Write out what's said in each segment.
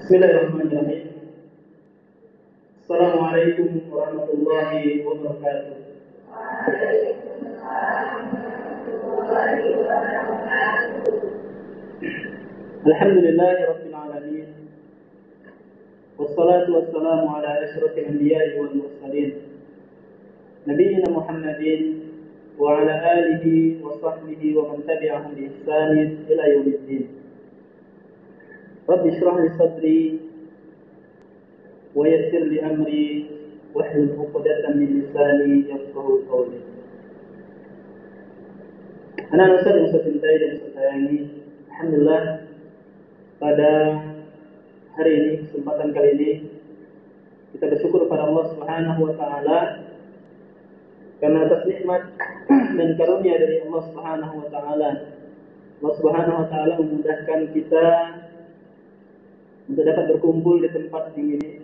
Bismillahirrahmanirrahim. Assalamualaikum warahmatullahi wabarakatuh. Alhamdulillahi rabbil alamin. Wassalatu wassalamu ala asyrafil anbiya'i wal mursalin. Nabiyyina Muhammadin wa ala alihi wa sahbihi wa man tabi'ahum bi ihsanin ila yaumiddin. Rabbi shrah li sadri wa yassir li amri wahlul 'uqdatam min lisani yafqahu qawli. Anak-anak yang saya cintai dan saya sayangi, alhamdulillah pada hari ini, kesempatan kali ini kita bersyukur kepada Allah Subhanahu wa taala karena atas nikmat dan karunia dari Allah Subhanahu wa taala. Allah Subhanahu wa taala memudahkan kita untuk dapat berkumpul di tempat ini,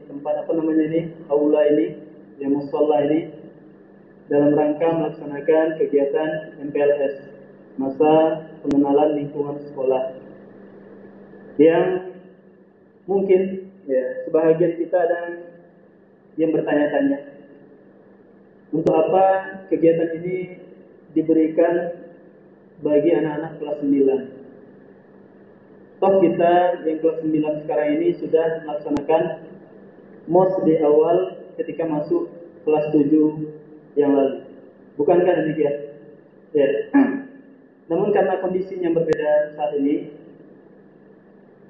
aula ini, ya musalla ini, dalam rangka melaksanakan kegiatan MPLS, masa pengenalan lingkungan sekolah, yang mungkin ya sebahagian kita ada yang bertanya-tanya, untuk apa kegiatan ini diberikan bagi anak-anak kelas 9? Toh kita yang kelas 9 sekarang ini sudah melaksanakan MOS di awal ketika masuk kelas 7 yang lalu. Bukankah demikian? Ya. Namun karena kondisinya berbeda saat ini,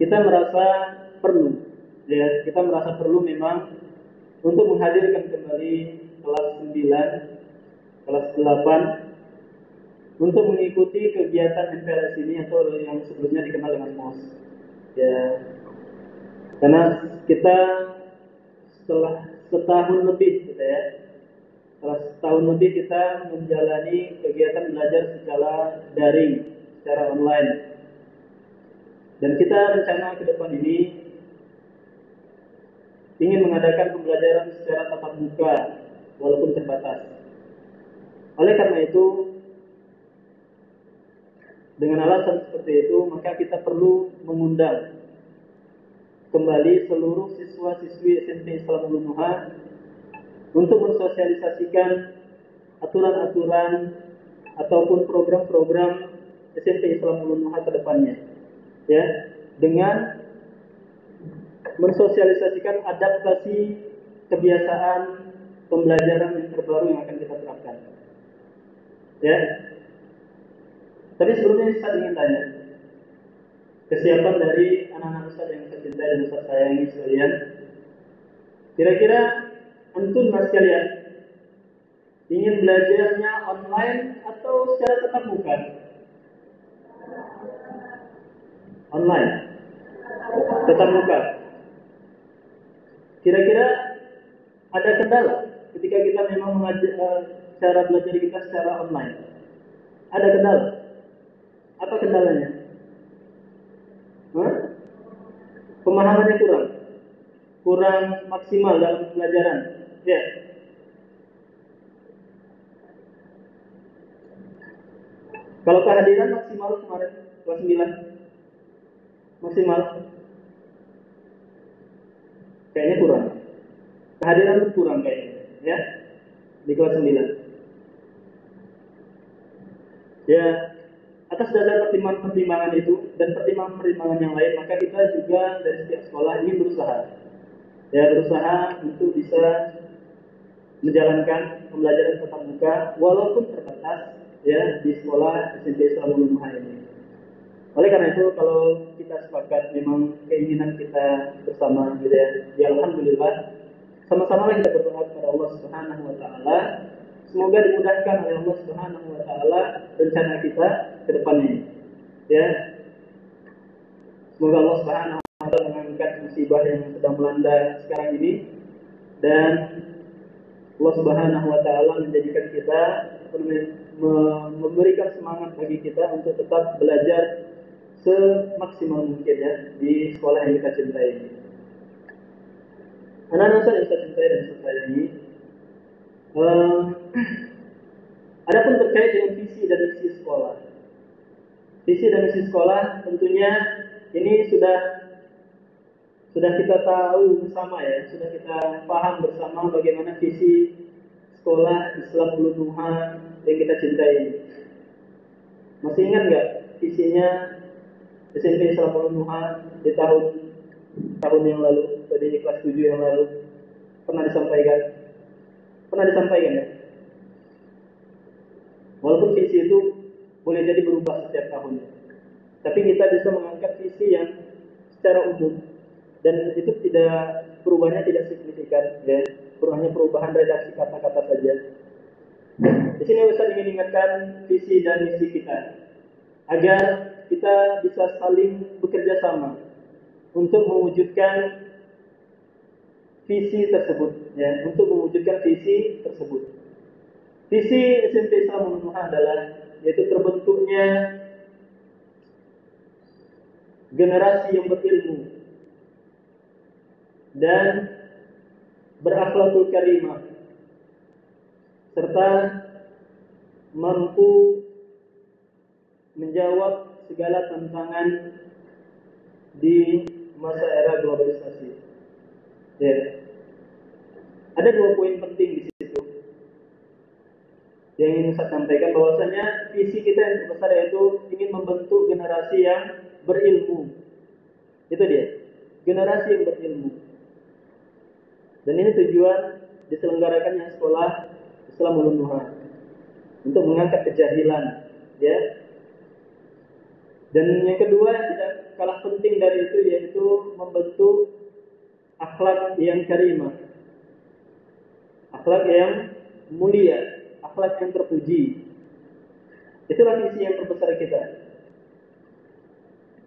kita merasa perlu memang untuk menghadirkan kembali kelas 9, kelas 8 untuk mengikuti kegiatan MPLS ini atau yang sebelumnya dikenal dengan MOS. Ya, karena kita setelah setahun lebih kita menjalani kegiatan belajar secara daring, secara online. Dan kita rencana ke depan ini ingin mengadakan pembelajaran secara tatap muka walaupun terbatas. Oleh karena itu, dengan alasan seperti itu, maka kita perlu mengundang kembali seluruh siswa-siswi SMP Islam Ulun Nuha untuk mensosialisasikan aturan-aturan ataupun program-program SMP Islam Ulun Nuha ke depannya, ya, dengan mensosialisasikan adaptasi kebiasaan pembelajaran yang terbaru yang akan kita terapkan, ya. Tapi sebelumnya saya ingin tanya, kesiapan dari anak-anak Ustaz yang saya cintai dan Ustaz sayangi sekalian, kira-kira antum sekalian ingin belajarnya online atau secara tatap muka? Online, tatap muka. Kira-kira ada kendala ketika kita memang cara belajar kita secara online? Ada kendala? Apa kendalanya? Pemahamannya kurang maksimal dalam pelajaran. Ya. Kalau kehadiran maksimal kemarin kelas 9 maksimal, kayaknya kurang. Kehadiran kurang kayaknya, ya, di kelas 9. Ya. Atas dasar pertimbangan-pertimbangan itu dan pertimbangan-pertimbangan yang lain, maka kita juga dari setiap sekolah ini berusaha untuk bisa menjalankan pembelajaran tatap muka walaupun terbatas, ya, di sekolah SMP Islam Ulun Nuha ini. Oleh karena itu, kalau kita sepakat memang keinginan kita bersama, gitu ya, alhamdulillah, sama-sama kita berdoa kepada Allah Subhanahu wa taala. Semoga dimudahkan oleh Allah Subhanahu wa taala rencana kita ke depan ini. Ya. Semoga Allah Subhanahu wa taala mengangkat musibah yang sedang melanda sekarang ini, dan Allah Subhanahu wa taala menjadikan kita memberikan semangat bagi kita untuk tetap belajar semaksimal mungkin, ya, di sekolah yang kita cintai ini. Anak-anak yang saya cintai dan saya sayangi, adapun terkait dengan visi dan misi sekolah. Visi dan misi sekolah tentunya ini sudah kita tahu bersama ya, sudah kita paham bersama bagaimana visi sekolah Islam Ulun Nuha yang kita cintai. Masih ingat nggak visinya SMP Islam Ulun Nuha di tahun yang lalu, tadi di kelas 7 yang lalu pernah disampaikan? Pernah disampaikan ya? Walaupun visi itu boleh jadi berubah setiap tahunnya, tapi kita bisa mengangkat visi yang secara umum dan itu tidak, perubahannya tidak signifikan ya, hanya perubahan redaksi kata-kata saja. Di sini Ustaz ingin ingatkan visi dan misi kita agar kita bisa saling bekerja sama untuk mewujudkan visi tersebut ya, untuk mewujudkan visi tersebut. Visi SMP Islam Ulun Nuha adalah yaitu terbentuknya generasi yang berilmu dan berakhlakul karimah serta mampu menjawab segala tantangan di masa era globalisasi. Ya. Ada 2 poin penting di situ yang ingin saya sampaikan, bahwasanya visi kita yang terbesar yaitu ingin membentuk generasi yang berilmu. Itu dia, generasi yang berilmu. Dan ini tujuan diselenggarakannya sekolah Islam Ulun Nuha, untuk mengangkat kejahilan, ya. Dan yang kedua yang tidak kalah penting dari itu yaitu membentuk akhlak yang karimah, akhlak yang mulia, akhlak yang terpuji. Itulah visi yang terbesar kita,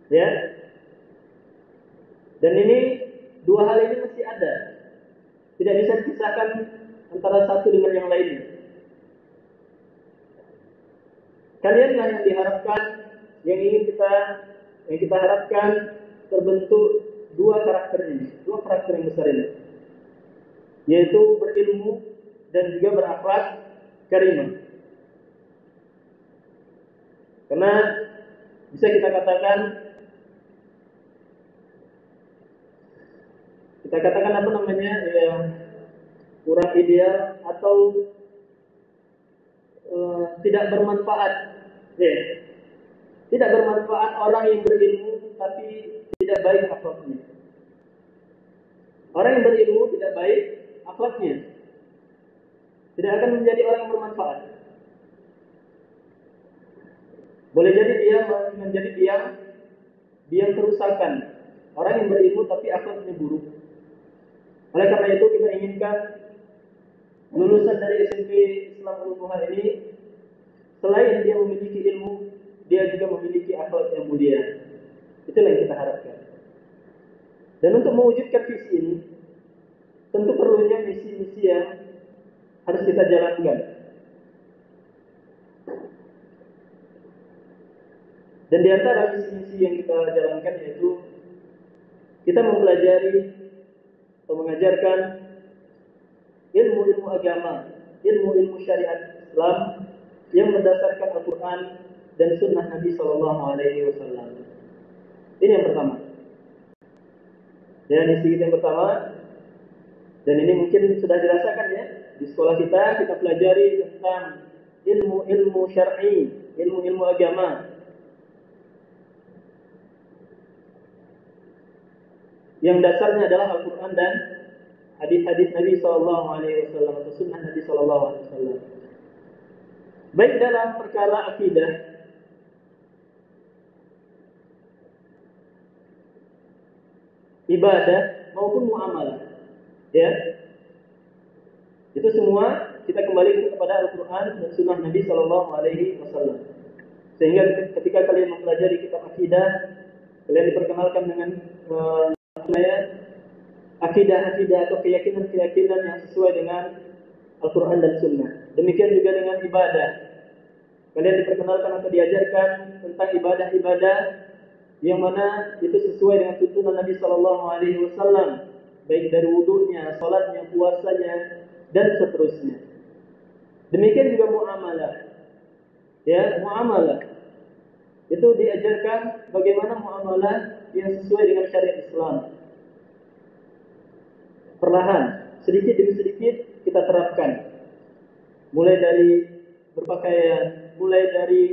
ya. Dan ini 2 hal ini mesti ada, tidak bisa dipisahkan antara satu dengan yang lainnya. Kalianlah yang diharapkan, yang kita harapkan terbentuk 2 karakter ini, 2 karakter yang besar ini, yaitu berilmu dan juga berakhlak karimah. Karena bisa kita katakan apa namanya ya, kurang ideal atau tidak bermanfaat ya. Tidak bermanfaat orang yang berilmu tapi tidak baik akhlaknya. Orang yang berilmu tidak baik akhlaknya, tidak akan menjadi orang yang bermanfaat. Boleh jadi dia menjadi biang kerusakan. Orang yang berilmu tapi akhlaknya buruk. Oleh karena itu kita inginkan lulusan dari SMP Islam Ulun Nuha ini, selain dia memiliki ilmu, dia juga memiliki akhlak yang mulia. Itulah yang kita harapkan. Dan untuk mewujudkan visi ini, tentu perlunya misi-misi yang harus kita jalankan. Dan di antara misi-misi yang kita jalankan yaitu kita mempelajari atau mengajarkan ilmu-ilmu agama, ilmu-ilmu syariat Islam yang berdasarkan Al-Quran dan Sunnah Nabi Sallallahu Alaihi Wasallam. Ini yang pertama. Ya, misi kita yang pertama. Dan ini mungkin sudah dirasakan ya di sekolah kita pelajari tentang ilmu-ilmu syar'i, ilmu-ilmu agama. Yang dasarnya adalah Al-Quran dan hadis-hadis Nabi Sallallahu Alaihi Wasallam atau Sunnah Nabi Sallallahu Alaihi Wasallam. Baik dalam perkara akidah, ibadah maupun muamalah, ya. Itu semua kita kembali kepada Al-Quran dan Sunnah Nabi Sallallahu Alaihi Wasallam. Sehingga ketika kalian mempelajari kitab akidah, kalian diperkenalkan dengan akidah-akidah atau keyakinan-keyakinan yang sesuai dengan Al-Quran dan Sunnah. Demikian juga dengan ibadah. Kalian diperkenalkan atau diajarkan tentang ibadah-ibadah yang mana itu sesuai dengan tuntunan Nabi Sallallahu Alaihi Wasallam, baik dari wudunya, salatnya, puasanya, dan seterusnya. Demikian juga muamalah. Ya, muamalah itu diajarkan bagaimana muamalah yang sesuai dengan syariat Islam. perlahan, sedikit demi sedikit kita terapkan. Mulai dari berpakaian, mulai dari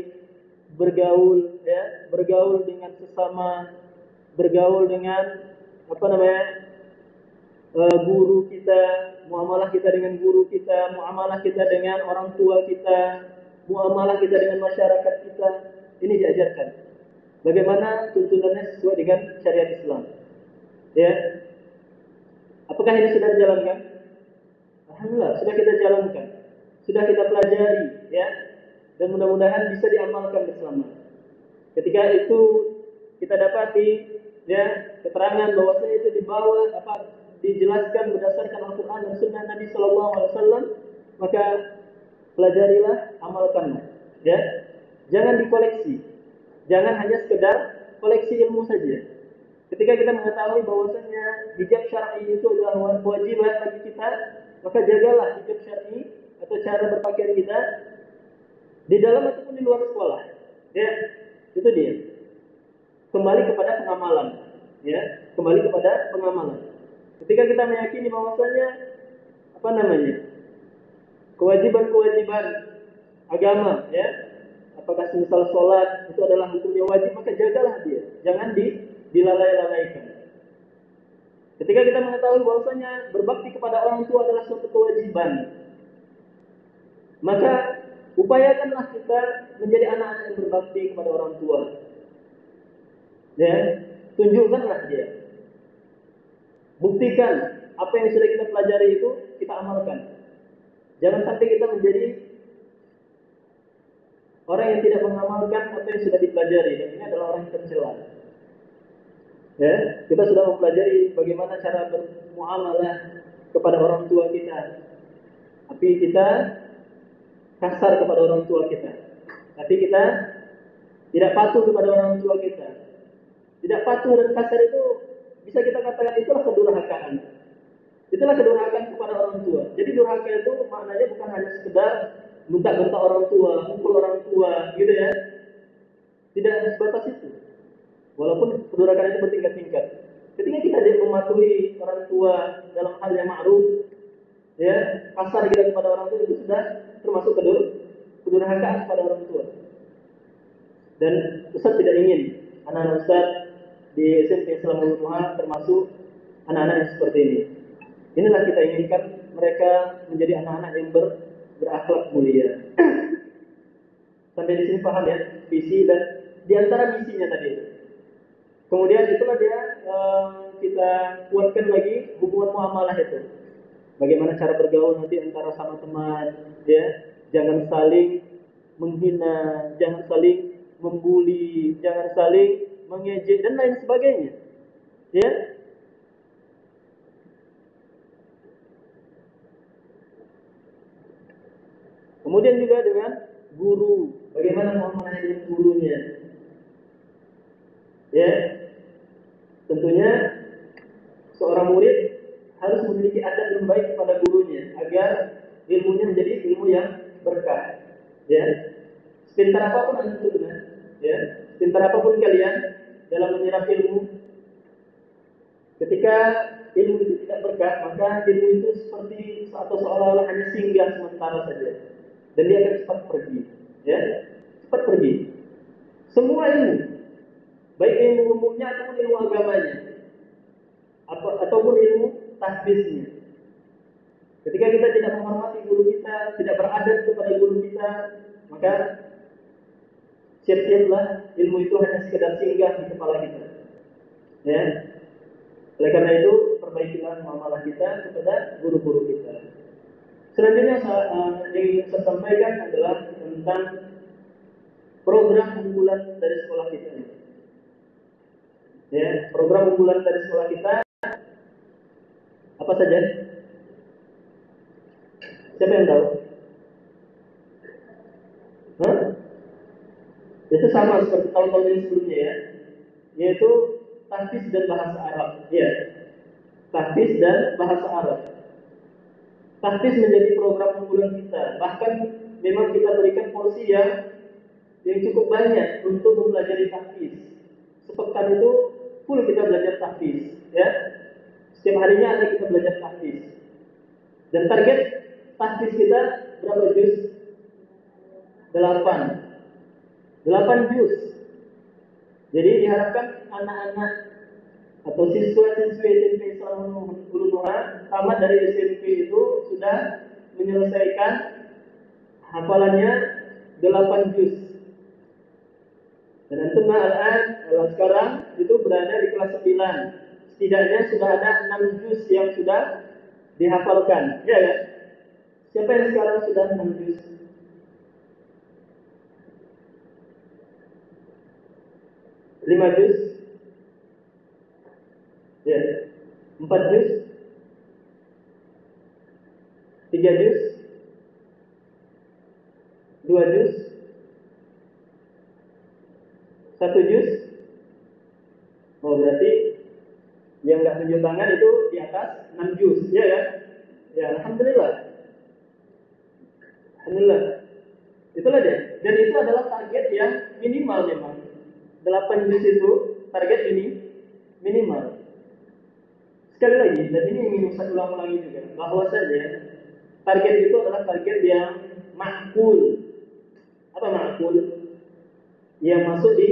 bergaul, ya, bergaul dengan sesama, bergaul dengan guru kita, muamalah kita dengan guru kita, muamalah kita dengan orang tua kita, muamalah kita dengan masyarakat kita. Ini diajarkan. Bagaimana tuntunannya sesuai dengan syariat Islam. Ya. Apakah ini sudah dijalankan? Alhamdulillah, sudah kita jalankan. Sudah kita pelajari, ya. Dan mudah-mudahan bisa diamalkan bersama. Ketika itu kita dapati, ya, keterangan bahwasanya itu dijelaskan berdasarkan Al-Quran dan Sunnah Nabi Sallallahu Alaihi Wasallam, maka pelajarilah, amalkanlah. Ya, jangan dikoleksi, jangan hanya sekedar koleksi ilmu saja. Ketika kita mengetahui bahwasanya hijab syar'i itu adalah kewajiban bagi kita, maka jagalah hijab syar'i atau cara berpakaian kita di dalam ataupun di luar sekolah. Ya, itu dia. Kembali kepada pengamalan. Ya, kembali kepada pengamalan. Ketika kita meyakini bahwasanya kewajiban-kewajiban agama, ya, apakah semisal sholat itu adalah hukumnya wajib, maka jagalah dia, jangan dilalai-lalaikan. Ketika kita mengetahui bahwasanya berbakti kepada orang tua adalah suatu kewajiban, maka upayakanlah kita menjadi anak-anak yang berbakti kepada orang tua. Ya, tunjukkanlah dia. Buktikan apa yang sudah kita pelajari itu kita amalkan. Jangan sampai kita menjadi orang yang tidak mengamalkan apa yang sudah dipelajari, dan ini adalah orang yang tercela. Ya, kita sudah mempelajari bagaimana cara bermuamalah kepada orang tua kita, tapi kita kasar kepada orang tua kita. Tapi kita tidak patuh kepada orang tua kita. Tidak patuh dan kasar itu bisa kita katakan itulah kedurhakaan. Itulah kedurhakaan kepada orang tua. Jadi durhaka itu maknanya bukan hanya sekedar bentak-bentak orang tua, mukul orang tua, gitu ya. Tidak sebatas itu. Walaupun kedurhakaan itu bertingkat-tingkat. Ketika kita mematuhi orang tua dalam hal yang ma'ruf, ya, kasar kita kepada orang tua, itu sudah termasuk kedurhakaan kepada orang tua. Dan Ustaz tidak ingin anak-anak Ustaz di SMP Islam Muhammadiyah termasuk anak-anak yang seperti ini. Inilah kita inginkan mereka menjadi anak-anak yang berakhlak mulia. Sampai di sini paham ya, visi dan diantara misinya tadi. Kemudian itulah dia kita kuatkan lagi hubungan muamalah itu. Bagaimana cara bergaul nanti antara sama teman, ya. Jangan saling menghina, jangan saling membuli, jangan saling mengejek dan lain sebagainya. Ya. Kemudian juga dengan guru, bagaimana muamalahnya dengan gurunya. Ya. Tentunya seorang murid harus memiliki adab yang baik kepada gurunya agar ilmunya menjadi ilmu yang berkah. Ya. Sepintar apapun antum, ya, sepintar apapun kalian dalam menyerap ilmu, ketika ilmu itu tidak berkah, maka ilmu itu seperti atau seolah-olah hanya singgah sementara saja, dan dia akan cepat pergi. Ya, cepat pergi. Semua ilmu, baik ilmu umumnya ataupun ilmu agamanya, ataupun ilmu tahfiznya. Ketika kita tidak menghormati guru kita, tidak beradab kepada guru kita, maka siap-siaplah ilmu itu hanya sekedar singgah di kepala kita. Ya. Oleh karena itu, perbaikilah muamalah kita kepada guru-guru kita. Selanjutnya yang ingin saya sampaikan adalah tentang program unggulan dari sekolah kita. Ya, program unggulan dari sekolah kita apa saja? Siapa yang tahu? Hah? Itu sama seperti tahun-tahun yang sebelumnya ya, yaitu tahfiz dan bahasa Arab. Ya, tahfiz dan bahasa Arab. Tahfiz menjadi program unggulan kita. Bahkan memang kita berikan porsi yang cukup banyak untuk mempelajari tahfiz. Sepekan itu full kita belajar tahfiz. Ya, Setiap harinya ada kita belajar tahfiz. Dan target tahfiz kita berapa juz? 8 juz. Jadi diharapkan anak-anak atau siswa-siswi SMP Islam Hulu Nuha tamat dari SMP itu sudah menyelesaikan hafalannya 8 juz. Dan antum sekarang itu berada di kelas 9. Setidaknya sudah ada 6 juz yang sudah dihafalkan. Ya kan? Siapa yang sekarang sudah 6 juz? 5 juz? Ya. 4 juz? 3 juz? 2 juz? 1 juz? Oh, berarti yang nggak tunjuk tangan itu di atas 6 juz, ya kan? Ya, alhamdulillah. Alhamdulillah. Itulah dia. Dan itu adalah target yang minimal memang. 8 juz itu target ini minimal. Sekali lagi, dan ini ingin Ustaz ulang-ulangi juga, bahwa saja target itu adalah target yang makul. Apa makul? Yang masuk di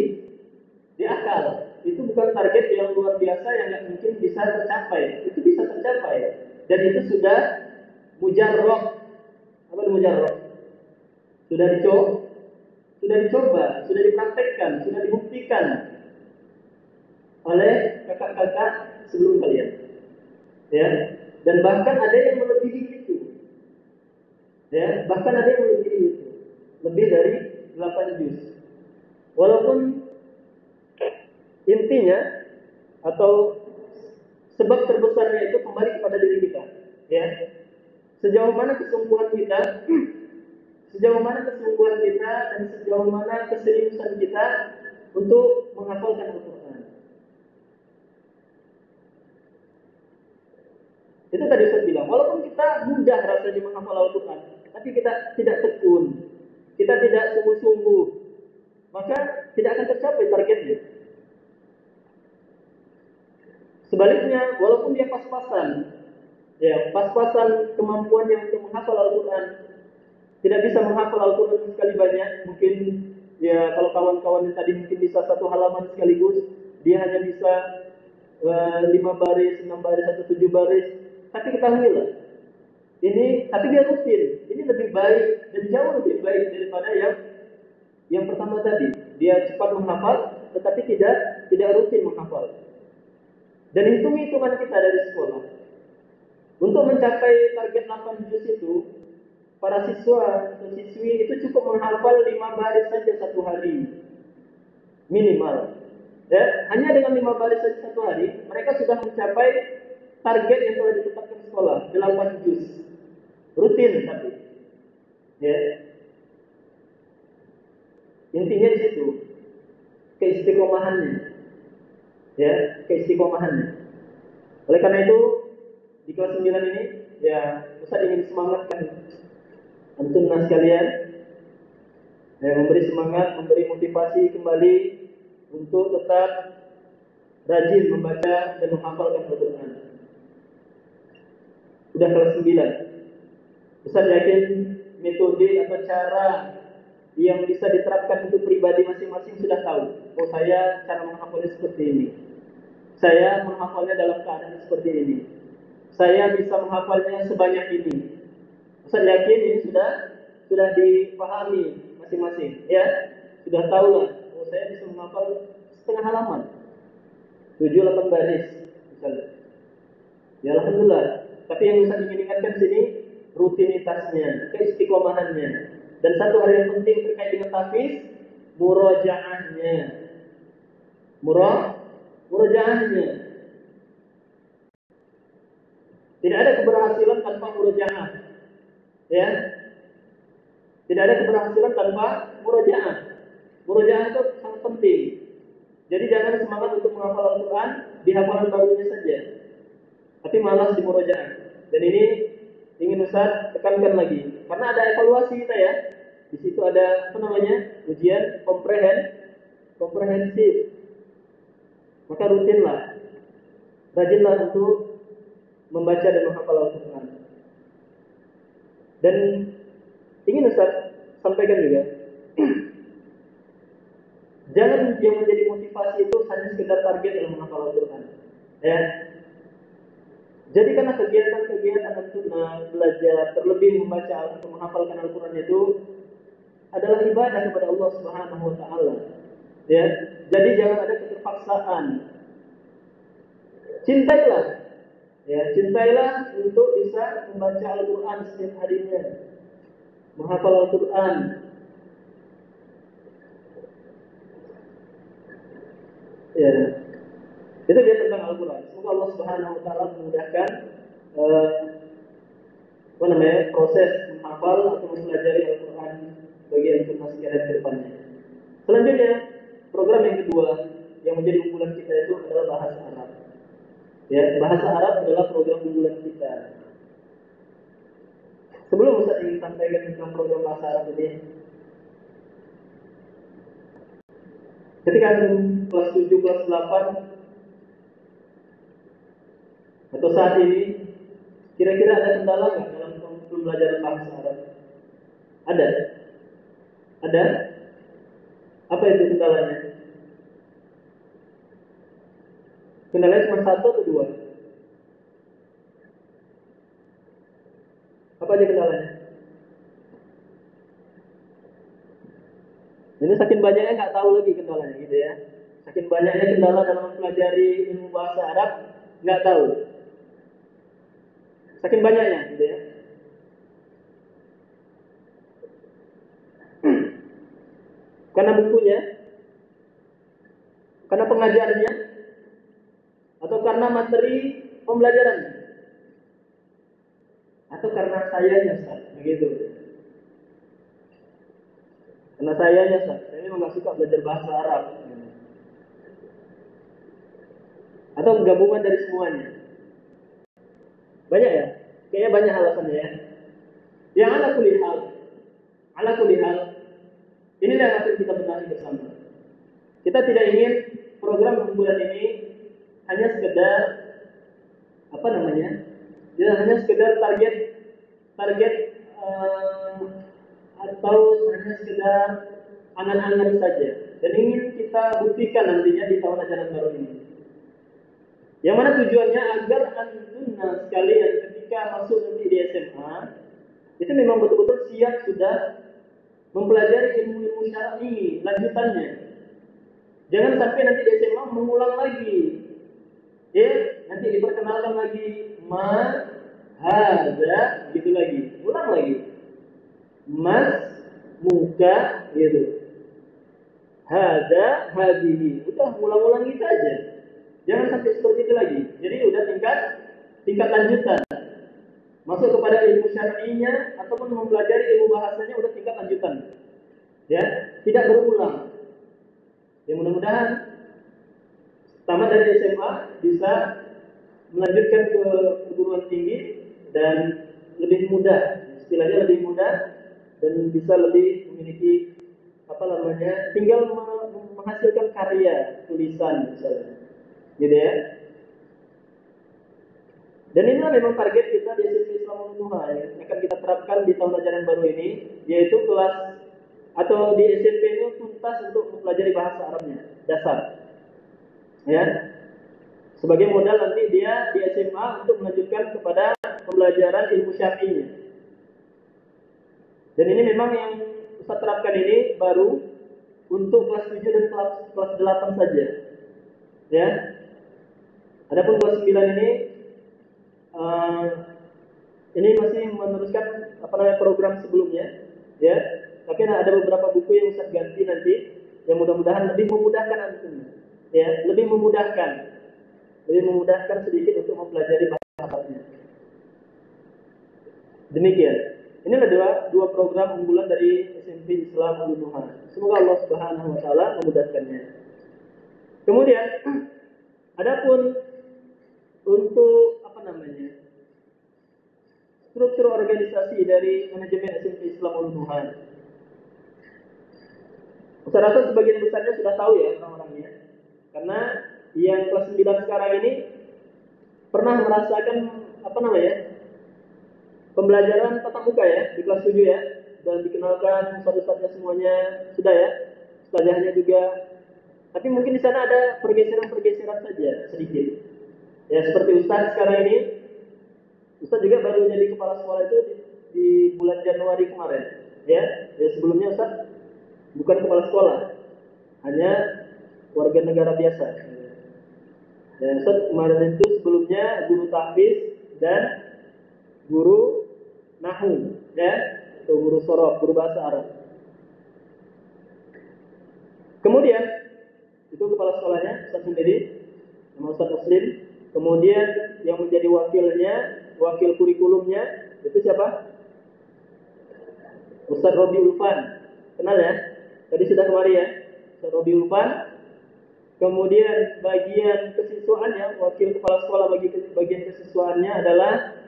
akal. Itu bukan target yang luar biasa yang nggak mungkin bisa tercapai. Itu bisa tercapai. Dan itu sudah mujarrab. Apa itu mujarrab? Sudah dicoba, sudah dipraktekkan, sudah dibuktikan oleh kakak-kakak sebelum kalian. Ya, dan bahkan ada yang melebihi itu. Ya, bahkan ada yang melebihi itu. Lebih dari 8 juz. Walaupun intinya atau sebab terbesarnya itu kembali kepada diri kita. Ya. Sejauh mana kesungguhan kita, dan sejauh mana keseriusan kita untuk menghafalkan Al-Quran. Itu tadi saya bilang, walaupun kita mudah rasanya menghafal Al-Quran, tapi kita tidak tekun, kita tidak sungguh-sungguh, maka tidak akan tercapai targetnya. Sebaliknya, walaupun dia pas-pasan kemampuannya untuk menghafal Al-Quran, tidak bisa menghafal Al-Quran sekali banyak, mungkin ya kalau kawan-kawan yang tadi mungkin bisa 1 halaman sekaligus, dia hanya bisa 5 baris, 6 baris, atau 7 baris. Tapi ketahuilah, tapi dia rutin. Ini lebih baik dan jauh lebih baik daripada yang pertama tadi. Dia cepat menghafal, tetapi tidak rutin menghafal. Dan hitung-hitungan kita dari sekolah untuk mencapai target 8 juz itu, para siswa atau siswi itu cukup menghafal 5 baris saja satu hari minimal. Ya, hanya dengan 5 baris saja satu hari, mereka sudah mencapai target yang telah ditetapkan sekolah, 8 juz. Rutin tapi. Ya. Intinya di situ keistiqomahannya. Ya, keistiqomahannya. Oleh karena itu di kelas 9 ini ya Ustaz ingin semangatkan antum sekalian, memberi semangat, memberi motivasi kembali untuk tetap rajin membaca dan menghafalkan Al-Quran. Sudah kelas 9. Ustaz yakin metode atau cara yang bisa diterapkan untuk pribadi masing-masing sudah tahu. Oh, saya cara menghafalnya seperti ini. Saya menghafalnya dalam keadaan seperti ini. Saya bisa menghafalnya sebanyak ini. Ustaz yakin ini sudah dipahami masing-masing, ya. Sudah tahu lah. Oh, saya bisa menghafal setengah halaman, 7-8 baris misalnya. Ya alhamdulillah. Tapi yang Ustaz ingin ingatkan sini rutinitasnya, keistiqomahannya. Dan satu hal yang penting terkait dengan tahfiz, murojaahnya. Murojaahnya. Tidak ada keberhasilan tanpa murojaah. Ya. Tidak ada keberhasilan tanpa murojaah. Murojaah itu sangat penting. Jadi jangan semangat untuk menghafal Al-Quran di hafalan barunya saja, tapi malas di murojaah. Dan ini ingin Ustaz tekankan lagi, karena ada evaluasi kita ya. Di situ ada ujian komprehensif. Maka rutinlah, rajinlah untuk membaca dan menghafal Al-Quran. Dan ingin Ustaz sampaikan juga, jangan yang menjadi motivasi itu hanya sekedar target dalam menghafal Al-Quran. Ya, jadikanlah kegiatan-kegiatan untuk belajar, terlebih membaca atau menghafalkan Al-Quran itu adalah ibadah kepada Allah Subhanahu Wa Taala. Ya, jadi jangan ada keterpaksaan. Cintailah, ya, cintailah untuk bisa membaca Al-Quran setiap harinya, menghafal Al-Quran. Ya, itu dia tentang Al-Quran. Semoga Allah Subhanahu Wa Taala memudahkan proses menghafal atau mempelajari Al-Quran bagi antum sekalian ke depannya. Selanjutnya, program yang kedua yang menjadi unggulan kita itu adalah bahasa Arab. Ya, bahasa Arab adalah program unggulan kita. Sebelum Ustaz ingin sampaikan tentang program bahasa Arab ini, ketika antum kelas 7, kelas 8 atau saat ini, kira-kira ada kendala nggak dalam pembelajaran bahasa Arab? Ada? Ada? Apa itu kendalanya? Kendalanya cuma satu atau dua? Apa aja kendalanya? Ini saking banyaknya nggak tahu lagi kendalanya gitu ya. Saking banyaknya kendala dalam mempelajari ilmu bahasa Arab, nggak tahu. Saking banyaknya gitu ya. Karena bukunya, karena pengajarnya, atau karena materi pembelajarannya, atau karena sayanya, Ustaz, begitu. Karena sayanya, Ustaz, saya memang nggak suka belajar bahasa Arab, atau gabungan dari semuanya. Banyak ya, kayaknya banyak alasannya ya. Yang ala kulli hal, inilah yang harus kita benahi bersama. Kita tidak ingin program unggulan ini hanya sekedar hanya sekedar target atau hanya sekedar angan-angan saja. Dan ingin kita buktikan nantinya di tahun ajaran baru ini. Yang mana tujuannya agar antum sekalian ketika masuk nanti di SMA itu memang betul-betul siap sudah mempelajari ilmu-ilmu syar'i lanjutannya. Jangan sampai nanti di SMA mengulang lagi. Ya, nanti diperkenalkan lagi hadza gitu lagi. Ulang lagi. Mas muka gitu. Hadza hadihi. Udah ulang-ulang gitu aja. Jangan sampai seperti itu lagi. Jadi udah tingkat lanjutan. Masuk kepada ilmu syar'inya ataupun mempelajari ilmu bahasanya udah tingkat lanjutan. Ya, tidak berulang. Ya mudah-mudahan tamat dari SMA bisa melanjutkan ke perguruan tinggi dan lebih mudah, istilahnya lebih mudah dan bisa lebih memiliki tinggal menghasilkan karya tulisan misalnya, gitu ya. Dan inilah memang target kita di SMP Islam Nuha yang akan kita terapkan di tahun ajaran baru ini, yaitu kelas atau di SMP itu tuntas untuk mempelajari bahasa Arabnya dasar, ya. Sebagai modal nanti dia di SMA untuk melanjutkan kepada pembelajaran ilmu syar'inya. Dan ini memang yang Ustaz terapkan ini baru untuk kelas 7 dan kelas 8 saja. Ya. Adapun kelas 9 ini masih meneruskan program sebelumnya, ya. Tapi ada beberapa buku yang Ustaz ganti nanti yang mudah-mudahan lebih memudahkan antum. Ya, lebih memudahkan sedikit untuk mempelajari bahasa Arabnya. Demikian. Inilah dua program unggulan dari SMP Islam Al-Nuha. Semoga Allah Subhanahu wa taala memudahkannya. Kemudian adapun untuk struktur organisasi dari manajemen SMP Islam Al-Nuha. Saya rasa sebagian besarnya sudah tahu ya orang-orangnya. Karena yang kelas 9 sekarang ini pernah merasakan apa namanya? Pembelajaran tatap muka ya di kelas 7 ya, dan dikenalkan ustadz-ustadznya semuanya sudah ya, ustazahnya juga. Tapi mungkin di sana ada pergeseran-pergeseran saja sedikit. Ya seperti ustadz sekarang ini, ustadz juga baru jadi kepala sekolah itu di bulan Januari kemarin. Ya sebelumnya ustadz bukan kepala sekolah, hanya warga negara biasa. Dan ustadz kemarin itu sebelumnya guru tahfiz dan guru nahu, ya, atau guru sorof, guru bahasa Arab. Kemudian itu kepala sekolahnya Ustaz sendiri, nama Ustaz Muslim. Kemudian yang menjadi wakilnya, wakil kurikulumnya itu siapa? Ustaz Robi Ulfan, kenal ya? Tadi sudah kemari ya, Ustaz Robi Ulfan. Kemudian bagian kesiswaannya, wakil kepala sekolah bagi bagian kesiswaannya adalah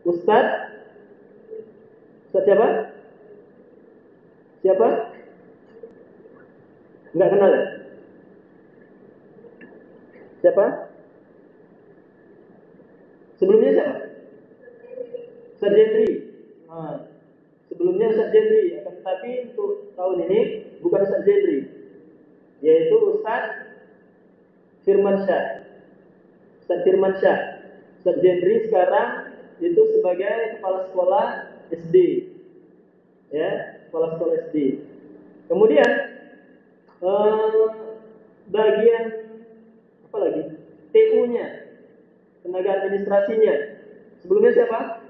Ustaz siapa? Siapa? Enggak kenal ya? Siapa? Sebelumnya siapa? Ustaz Jendri. Sebelumnya Ustaz Jendri, akan tetapi untuk tahun ini bukan Ustaz Jendri, yaitu Ustaz Firman Syah. Ustaz Firman Syah. Ustaz Jendri sekarang itu sebagai kepala sekolah SD, ya, kepala sekolah SD. Kemudian bagian apa lagi? TU-nya, tenaga administrasinya. Sebelumnya siapa?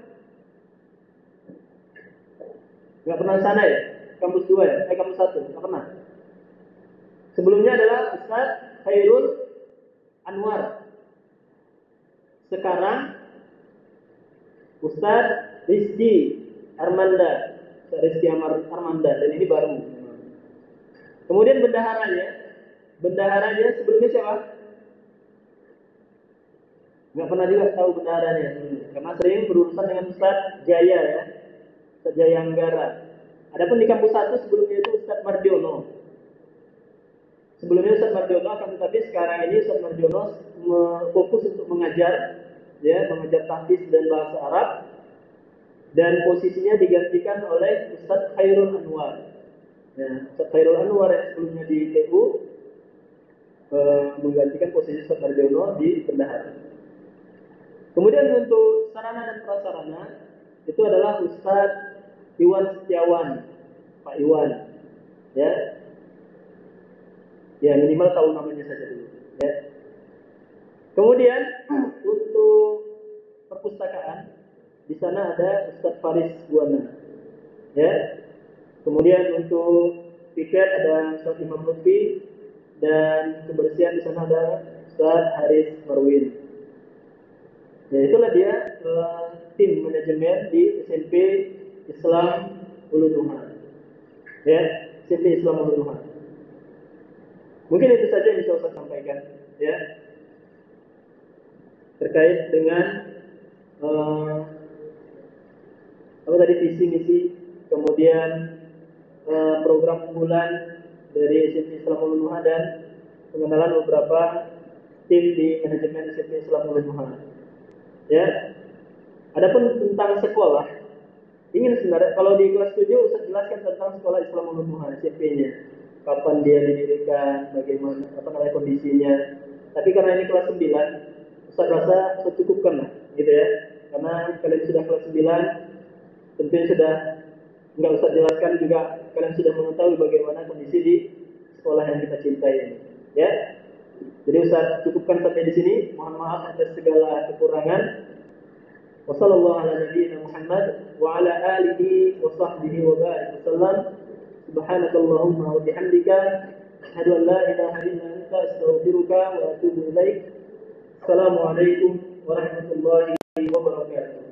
Nggak pernah sana ya? Kampus 2 ya? Kampus 1? Nggak pernah. Sebelumnya adalah Ustaz Khairul Anwar. Sekarang Ustaz Rizky Armanda, Ustaz Rizky Armanda, dan ini baru. Kemudian bendaharanya sebelumnya siapa? Nggak pernah juga tahu bendaharanya, karena sering berurusan dengan Ustaz Jaya ya, Ustaz Jaya Anggara. Adapun di kampus 1 sebelumnya itu Ustaz Mardiono. Sebelumnya Ustaz Mardiono, akan tetapi sekarang ini Ustaz Mardiono fokus untuk mengajar, ya, mengajar tahfiz dan bahasa Arab, dan posisinya digantikan oleh Ustaz Khairul Anwar. Ya, Ustaz Khairul Anwar yang sebelumnya di TU menggantikan posisi Ustaz Mardiono di bendahara. Kemudian untuk sarana dan prasarana itu adalah Ustaz Iwan Setiawan, Pak Iwan, ya. Ya minimal tahu namanya saja dulu, ya. Kemudian untuk perpustakaan di sana ada Ustaz Faris Buana, ya. Kemudian untuk tiket ada Ustaz Imam Lutfi, dan kebersihan di sana ada Ustaz Haris Marwin. Ya itulah dia tim manajemen di SMP Islam Ulun Nuha, ya, SMP Islam Ulun Nuha. Mungkin itu saja yang bisa Ustaz sampaikan, ya, terkait dengan apa tadi, visi misi, kemudian program unggulan dari SMP Islam Ulun Nuha, dan pengenalan beberapa tim di manajemen SMP Islam Ulun Nuha. Ya, adapun tentang sekolah, ingin sebenarnya kalau di kelas 7 Ustaz jelaskan tentang sekolah Islam Ulun Nuha, SMP-nya, kapan dia didirikan, bagaimana kondisinya. Tapi karena ini kelas 9, Ustaz rasa secukupkan lah, gitu ya. Karena kalian sudah kelas 9, tentunya sudah nggak usah jelaskan juga, kalian sudah mengetahui bagaimana kondisi di sekolah yang kita cintai ini, ya. Jadi Ustaz cukupkan sampai di sini. Mohon maaf atas segala kekurangan. Wassallallahu ala nabiyyina Muhammad wa ala alihi wa sahbihi wa barik wasallam. Subhanakallahumma wa bihamdika asyhadu an la ilaha illa anta astaghfiruka wa atubu ilaik. Assalamualaikum warahmatullahi wabarakatuh.